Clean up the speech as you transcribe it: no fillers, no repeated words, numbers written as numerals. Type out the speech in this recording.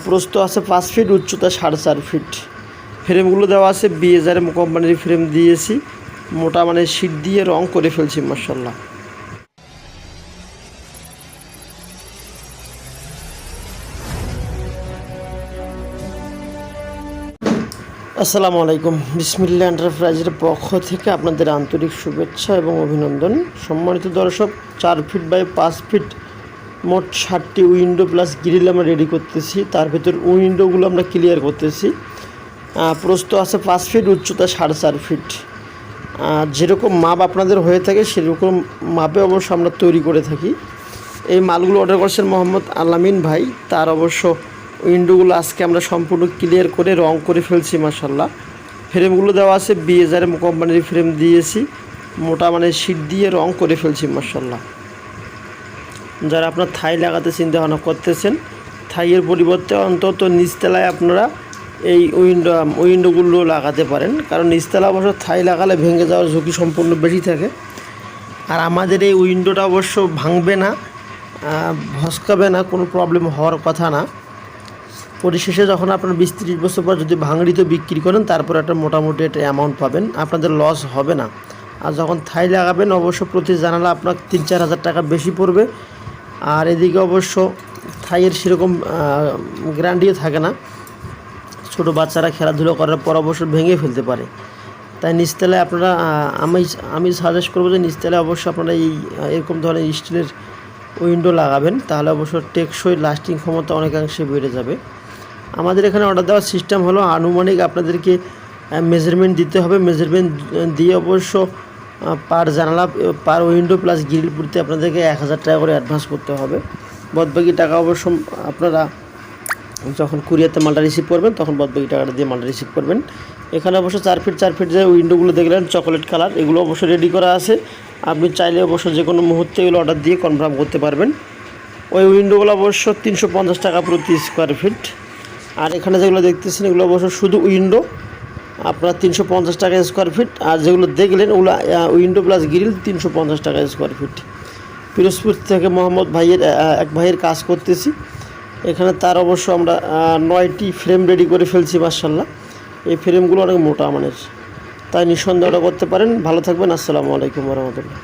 প্রস্থ আছে 5 ফিট, উচ্চতা 4.5 ফিট। ফ্রেমগুলো দেওয়া আছে BSR কোম্পানির ফ্রেম দিয়েছি, মোটা মানে শীট দিয়ে রং করে ফেলছি মাশাআল্লাহ। আসসালামু আলাইকুম। বিসমিল্লাহ এন্টারপ্রাইজের পক্ষ থেকে আপনাদের আন্তরিক শুভেচ্ছা এবং অভিনন্দন। সম্মানিত দর্শক, 4 ফিট বাই 5 ফিট মোট 60টি উইন্ডো প্লাস গ্রিল আমরা রেডি করতেছি। তার ভেতর উইন্ডোগুলো আমরা ক্লিয়ার করতেছি। প্রস্থ আছে 5 ফিট, উচ্চতা 4.5 ফিট। যেরকম মাপ আপনাদের হয়ে থাকে সেরকম মাপে অবশ্য আমরা তৈরি করে থাকি। এই মালগুলো অর্ডার করছেন মোহাম্মদ আলামিন ভাই। তার অবশ্য উইন্ডোগুলো আজকে আমরা সম্পূর্ণ ক্লিয়ার করে রং করে ফেলছি মাশাআল্লাহ। ফ্রেমগুলো দেওয়া আছে BSR কোম্পানির ফ্রেম দিয়েছি, মোটা মানে শীট দিয়ে রং করে ফেলছি মাশাআল্লাহ। যারা আপনার থাই লাগাতে চিন্তা ভাবনা করতেছেন, থাইয়ের পরিবর্তে অন্তত নিচতলায় আপনারা এই উইন্ডোগুলো লাগাতে পারেন, কারণ নিচতলা অবশ্য থাই লাগালে ভেঙে যাওয়ার ঝুঁকি সম্পূর্ণ বেশি থাকে। আর আমাদের এই উইন্ডোটা অবশ্য ভাঙবে না, ভসকাবে না, কোনো প্রবলেম হওয়ার কথা না। পরিশেষে যখন আপনার 20-30 বছর পর যদি ভাঙড়িতে বিক্রি করেন, তারপর একটা মোটামুটি একটা অ্যামাউন্ট পাবেন, আপনাদের লস হবে না। আর যখন থাই লাগাবেন অবশ্য প্রতি জানালা আপনার 3-4 হাজার টাকা বেশি পড়বে। আর এদিকে অবশ্য থাইয়ের সেরকম গ্যারান্টিও থাকে না, ছোটো বাচ্চারা খেলাধুলো করার পর অবশ্য ভেঙে ফেলতে পারে। তাই নিচতলায় আপনারা আমি সাজেস্ট করবো যে নিচতলায় অবশ্য আপনারা এরকম ধরনের স্টিলের উইন্ডো লাগাবেন, তাহলে অবশ্য টেকসই লাস্টিং ক্ষমতা অনেকাংশে বেড়ে যাবে। আমাদের এখানে অর্ডার দেওয়ার সিস্টেম হলো আনুমানিক আপনাদেরকে মেজারমেন্ট দিতে হবে। মেজারমেন্ট দিয়ে অবশ্য পার জানালা, পার উইন্ডো প্লাস গ্রিল পুরতে আপনাদেরকে 1000 টাকা করে অ্যাডভান্স করতে হবে। বাদবাকি টাকা অবশ্য আপনারা যখন কুরিয়ারতে মালটা রিসিভ করবেন তখন বাদবাকি টাকাটা দিয়ে মালটা রিসিভ করবেন। এখানে অবশ্য 4 ফিট যে উইন্ডোগুলো দেখলেন চকোলেট কালার, এগুলো অবশ্য রেডি করা আছে। আপনি চাইলে অবশ্য যে কোনো মুহূর্তে এগুলো অর্ডার দিয়ে কনফার্ম করতে পারবেন। ওই উইন্ডোগুলো অবশ্য 350 টাকা প্রতি স্কোয়ার ফিট। আর এখানে যেগুলো দেখতেছেন এগুলো অবশ্য শুধু উইন্ডো, আপনার 350 টাকা স্কোয়ার ফিট। আর যেগুলো দেখলেন ওগুলো উইন্ডো প্লাস গ্রিল 350 টাকা স্কোয়ার ফিট। পিরোজপুর থেকে মোহাম্মদ ভাইয়ের এক ভাইয়ের কাজ করতেছি এখানে। তার অবশ্য আমরা 9টি ফ্রেম রেডি করে ফেলছি মাশাআল্লাহ। এই ফ্রেমগুলো অনেক মোটা মানের, তাই নিঃসন্দেহে অর্ডার করতে পারেন। ভালো থাকবেন। আসসালামু আলাইকুম ওয়া রাহমাতুল্লাহ।